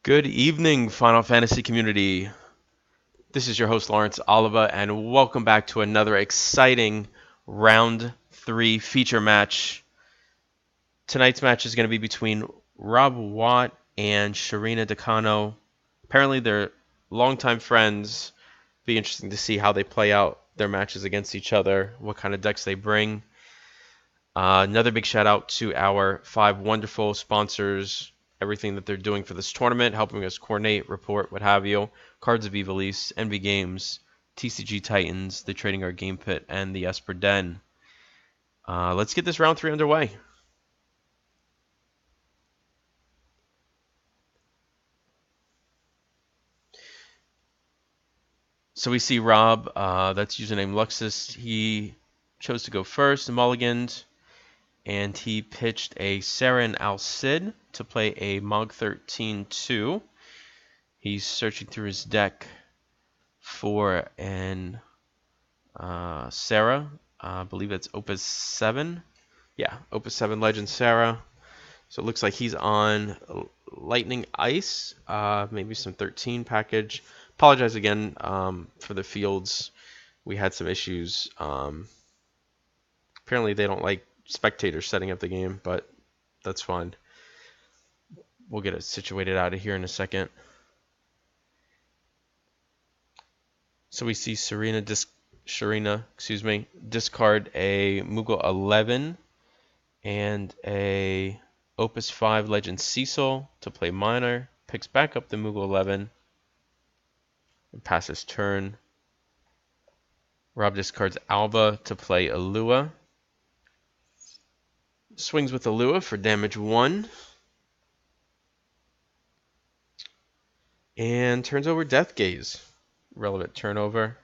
Good evening, Final Fantasy community. This is your host, Lawrence Oliva, and welcome back to another exciting Round 3 feature match. Tonight's match is going to be between Rob Watte and Shereena Decano. Apparently, they're longtime friends. Be interesting to see how they play out their matches against each other, what kind of decks they bring. Another big shout out to our 5 wonderful sponsors, everything that they're doing for this tournament, helping us coordinate, report, what have you. Cards of Evilise, Envy Games, TCG Titans, the Trading Card Game Pit, and the Esper Den. Let's get this round 3 underway. So we see Rob, that's username Luxus. He chose to go first, mulliganed, and he pitched a Sarah and Al Cid to play a Mog 13-2. He's searching through his deck for an Sarah. I believe it's Opus 7. Yeah, Opus 7 Legend Sarah. So it looks like he's on Lightning Ice, maybe some 13 package. Apologize again for the fields. We had some issues. Apparently they don't like spectators setting up the game, but that's fine. We'll get it situated out of here in a second. So we see Shereena discard a Moogle 11 and a Opus 5 Legend Cecil to play Minor. Picks back up the Moogle 11 and passes turn. Rob discards Alba to play Alua. Swings with Alua for damage 1. And turns over Death Gaze. Relevant turnover.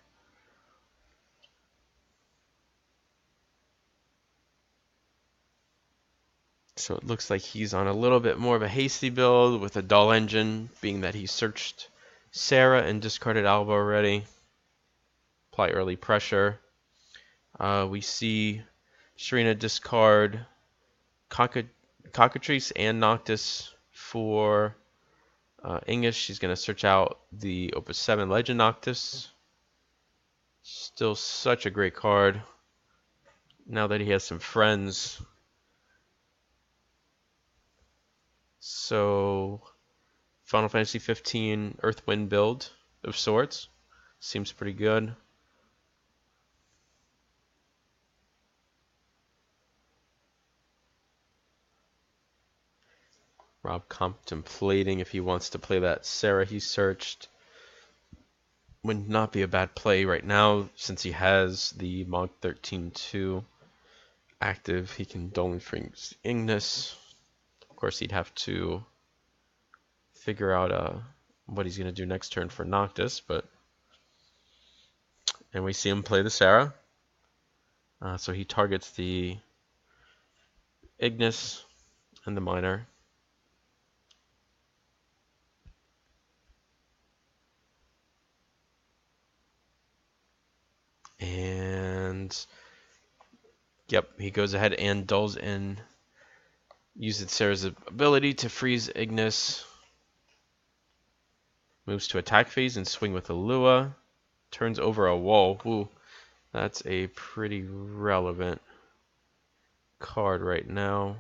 So it looks like he's on a little bit more of a hasty build with a dull engine, being that he searched Sarah and discarded Alba already. Apply early pressure. We see Shereena discard Cockatrice and Noctis for English. She's going to search out the Opus 7 Legend Noctis. Still such a great card. Now that he has some friends. So, Final Fantasy 15 Earthwind build of sorts. Seems pretty good. Rob contemplating if he wants to play that Sarah he searched. Would not be a bad play right now since he has the Mog 13-2 active. He can Dolan Frings Ignis. Of course, he'd have to figure out what he's going to do next turn for Noctis, and we see him play the Sarah. So he targets the Ignis and the Minor. And yep, he goes ahead and dulls in, uses Sarah's ability to freeze Ignis. Moves to attack phase and swing with Alua. Turns over a wall. Ooh, that's a pretty relevant card right now.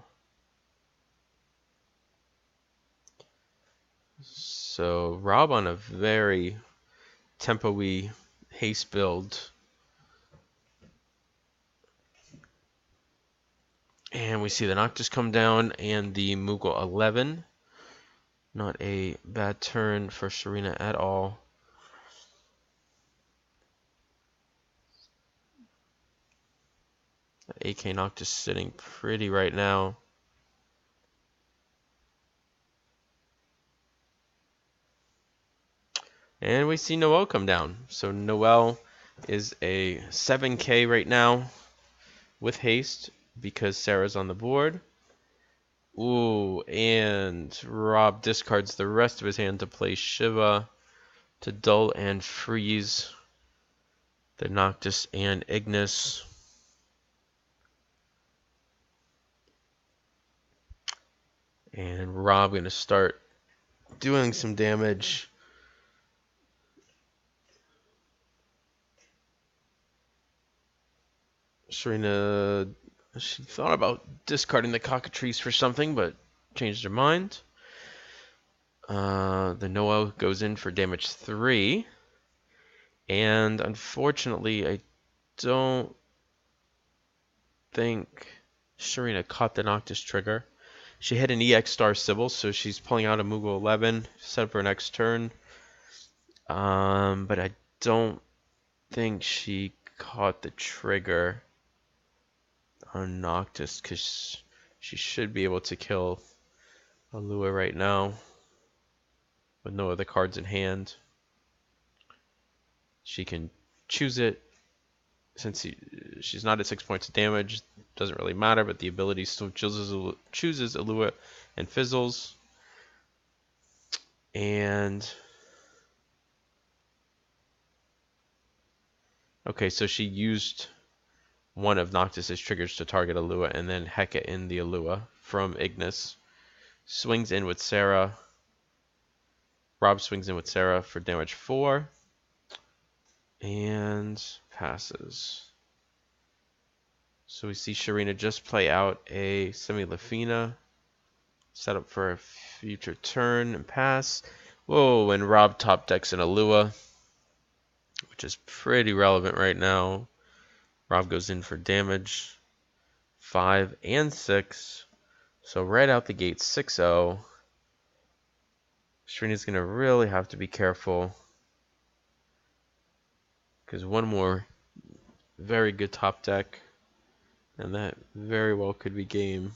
So Rob on a very tempo-y haste build. And we see the Noctis come down and the Moogle 11. Not a bad turn for Shereena at all. AK Noctis sitting pretty right now. And we see Noelle come down. So Noelle is a 7k right now with haste because Sarah's on the board. Ooh, and Rob discards the rest of his hand to play Shiva to dull and freeze the Noctis and Ignis. And Rob going to start doing some damage. Shereena, she thought about discarding the cockatrice for something, but changed her mind. The Noah goes in for damage 3. And unfortunately, I don't think Shereena caught the Noctis trigger. She hit an EX Star Sybil, so she's pulling out a Moogle 11, set up for next turn. But I don't think she caught the trigger on Noctis, because she should be able to kill Alua right now with no other cards in hand. She can choose it. Since she's not at 6 points of damage, doesn't really matter, but the ability still chooses Alua and fizzles. And okay, so she used one of Noctis's triggers to target Alua and then Heka in the Alua from Ignis. Swings in with Sarah. Rob swings in with Sarah for damage 4. And passes. So we see Shereena just play out a Semi-Lafina, set up for a future turn and pass. Whoa, and Rob top decks an Alua, which is pretty relevant right now. Rob goes in for damage 5 and 6. So right out the gate, 6-0. Shereena's going to really have to be careful, because one more very good top deck, and that very well could be game.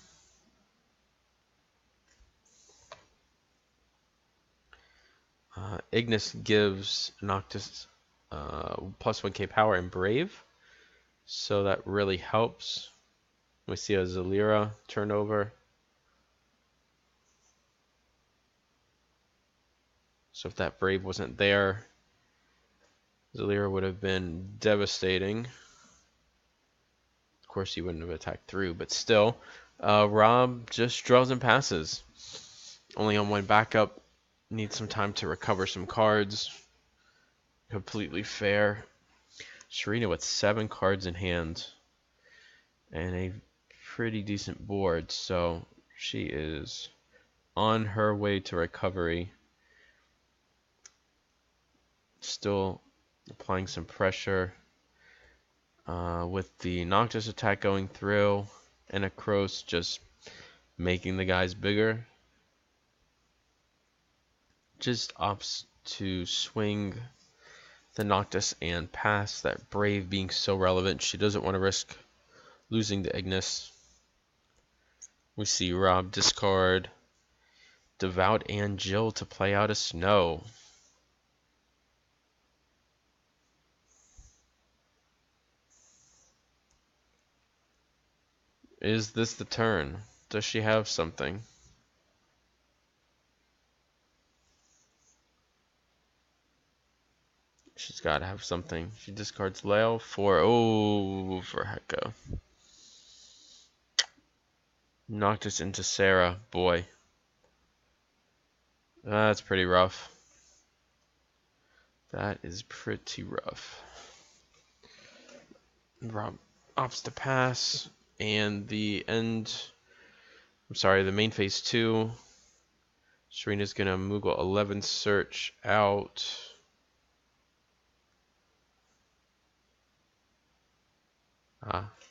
Ignis gives Noctis plus 1k power and Brave, so that really helps. We see a Zalira turnover. So if that Brave wasn't there, Zalira would have been devastating. Of course, he wouldn't have attacked through, but still, Rob just draws and passes. Only on one backup. Needs some time to recover some cards. Completely fair. Shereena with 7 cards in hand and a pretty decent board, so she is on her way to recovery. Still applying some pressure with the Noctis attack going through and a Cross just making the guys bigger. Just opts to swing the Noctis and pass, that Brave being so relevant. She doesn't want to risk losing the Ignis. We see Rob discard Devout and Jill to play out a Snow. Is this the turn? Does she have something? She's got to have something. She discards Leo for Heka. Noctis into Sarah. Boy. That's pretty rough. That is pretty rough. Rob opts to pass. And the main phase 2. Shereena's going to Moogle 11 search out.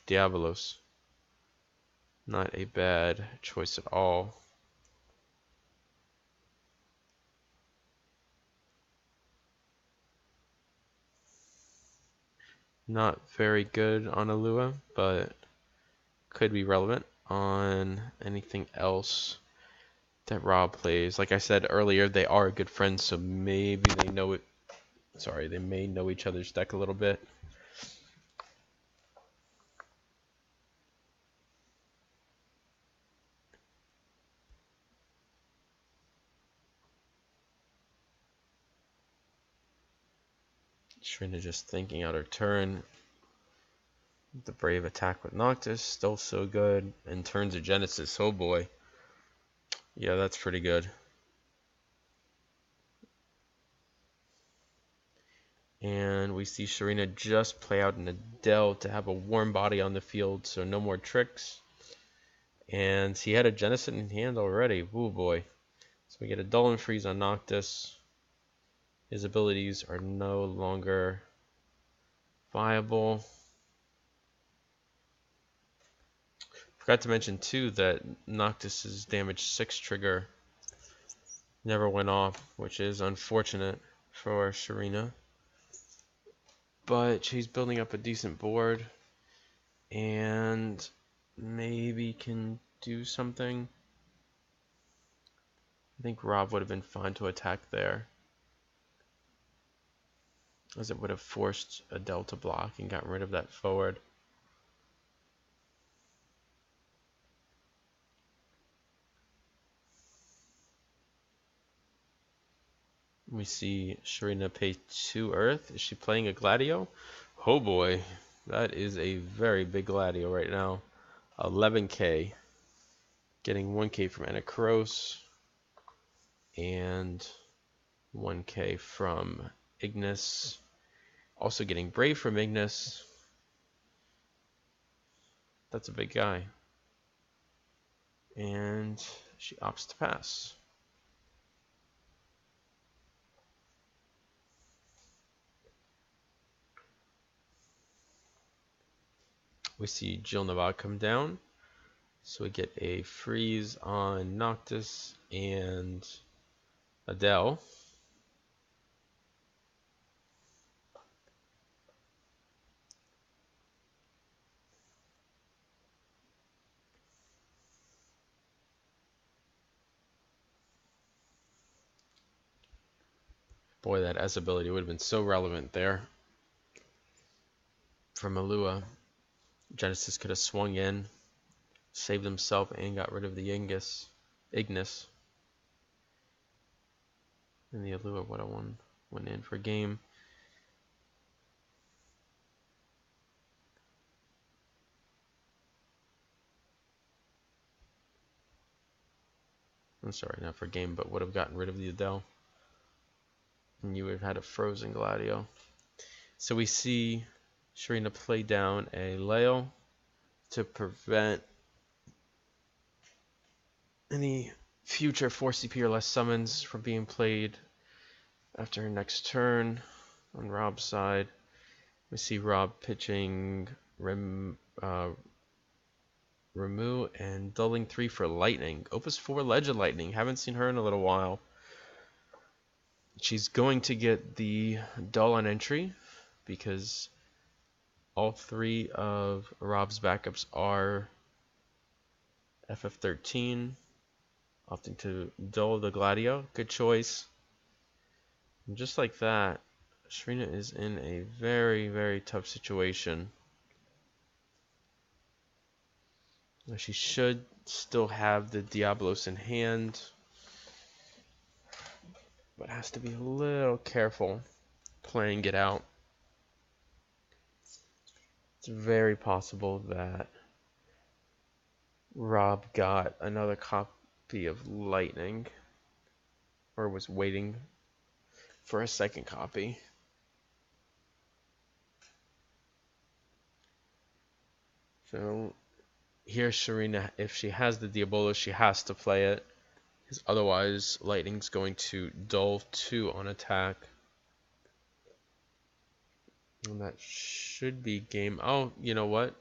Diabolos. Not a bad choice at all. Not very good on Alua, but could be relevant on anything else that Rob plays. Like I said earlier, they are good friends, so maybe they know it. Sorry, they may know each other's deck a little bit. Shereena just thinking out her turn. The Brave attack with Noctis, still so good. And turns of Genesis, oh boy. Yeah, that's pretty good. And we see Shereena just play out an Adele to have a warm body on the field, so no more tricks. And he had a Genesis in hand already. Woo boy. So we get a Dull and Freeze on Noctis. His abilities are no longer viable. Forgot to mention too that Noctis's damage 6 trigger never went off, which is unfortunate for Shereena. But she's building up a decent board and maybe can do something. I think Rob would have been fine to attack there, as it would have forced Adele to block and gotten rid of that forward. We see Shereena pay 2 Earth. Is she playing a Gladio? Oh boy, that is a very big Gladio right now. 11k. Getting 1k from Anacross and 1k from Ignis. Also getting Brave from Ignis. That's a big guy. And she opts to pass. We see Jill Navad come down. So we get a freeze on Noctis and Adele. Boy, that S ability would have been so relevant there. From Alua, Genesis could have swung in, saved himself, and got rid of the Ignis. And the Alua would have went in for game. I'm sorry, not for game, but would have gotten rid of the Adele. And you would have had a frozen Gladio. So we see Shereena play down a Leo to prevent any future 4 CP or less summons from being played after her next turn. On Rob's side, we see Rob pitching Remu and dulling 3 for Lightning. Opus 4 Legend Lightning. Haven't seen her in a little while. She's going to get the dull on entry because all 3 of Rob's backups are FF13, opting to dull the Gladio. Good choice. And just like that, Shereena is in a very, very tough situation. She should still have the Diablos in hand, but has to be a little careful playing it out. It's very possible that Rob got another copy of Lightning, or was waiting for a second copy. So here Shereena, if she has the Diabolos, she has to play it, because otherwise Lightning's going to dull 2 on attack. And that should be game. Oh, you know what?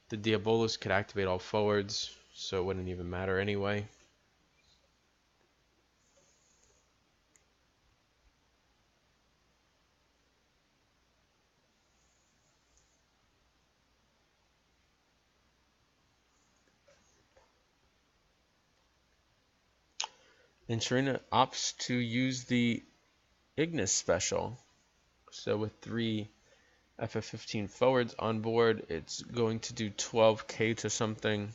The Diabolos could activate all forwards, so it wouldn't even matter anyway. And Shereena opts to use the Ignis special. So with 3 FF15 forwards on board, it's going to do 12k to something.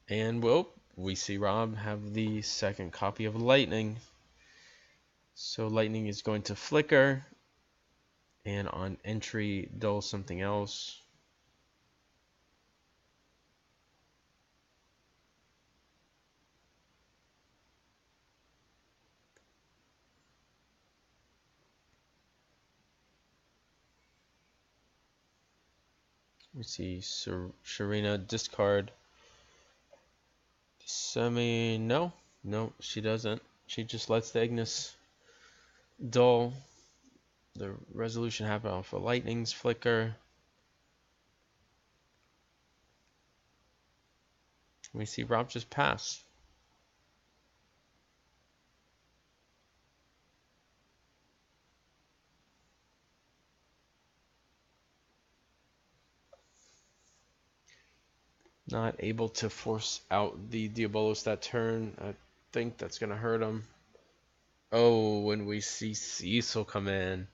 And we see Rob have the second copy of Lightning. So Lightning is going to flicker, and on entry, dull something else. We see Shereena discard semi. No, she doesn't. She just lets the Ignis dull. The resolution happen off a lightning's flicker. We see Rob just pass. Not able to force out the Diabolos that turn. I think that's going to hurt him. Oh, when we see Cecil come in.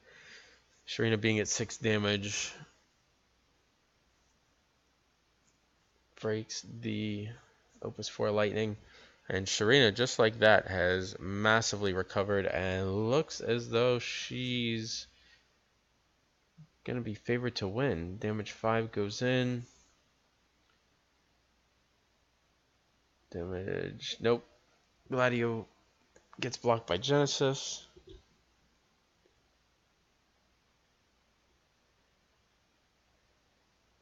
Shereena being at 6 damage. Breaks the Opus 4 Lightning. And Shereena, just like that, has massively recovered and looks as though she's going to be favored to win. Damage 5 goes in. Damage. Nope. Gladio gets blocked by Genesis.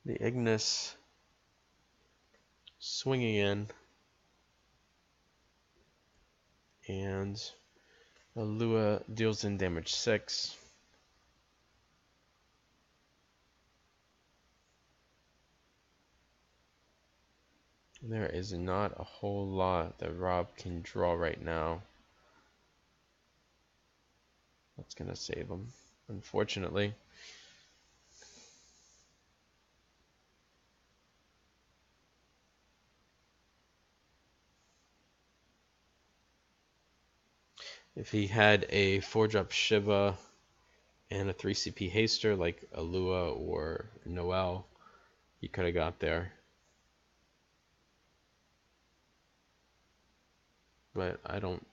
The Ignis swinging in. And Alua deals in damage 6. There is not a whole lot that Rob can draw right now. That's going to save him, unfortunately. If he had a 4-drop Shiva and a 3 CP Haster like Alua or Noel, he could have got there. But I don't.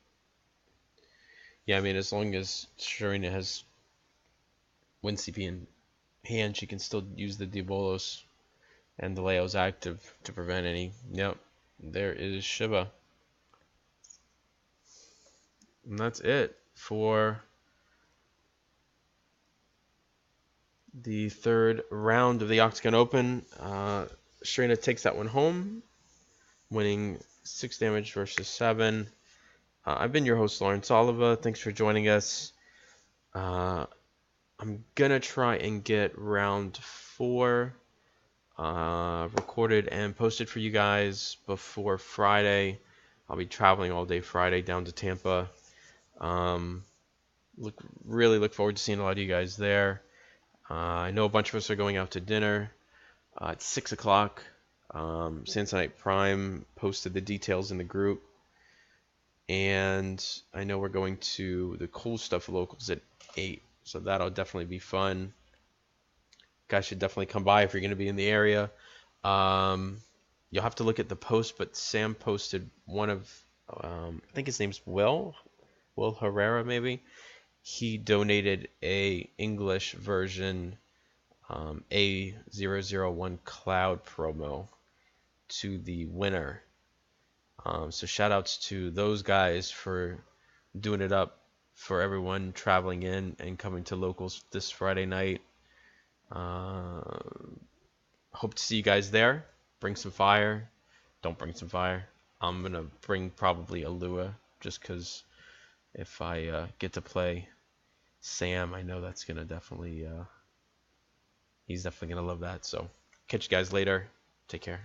Yeah, I mean, as long as Shereena has 1 CP in hand, she can still use the Diabolos and the Leo's active to prevent any. Yep, there is Shiva. And that's it for the 3rd round of the OCTGN Open. Shereena takes that one home, winning 6 damage versus 7. I've been your host, Lawrence Oliva. Thanks for joining us. I'm going to try and get round 4 recorded and posted for you guys before Friday. I'll be traveling all day Friday down to Tampa. Really look forward to seeing a lot of you guys there. I know a bunch of us are going out to dinner at 6 o'clock. Samsonite Prime posted the details in the group. And I know we're going to the Cool Stuff Locals at 8. So that'll definitely be fun. Guys should definitely come by if you're going to be in the area. You'll have to look at the post, but Sam posted one of, I think his name's Will Herrera maybe. He donated a English version A001 Cloud promo to the winner. So shout outs to those guys for doing it up for everyone traveling in and coming to locals this Friday night. Hope to see you guys there. Bring some fire. Don't bring some fire. I'm going to bring probably a Lua just because if I get to play Sam, I know that's going to definitely, he's definitely going to love that. So catch you guys later. Take care.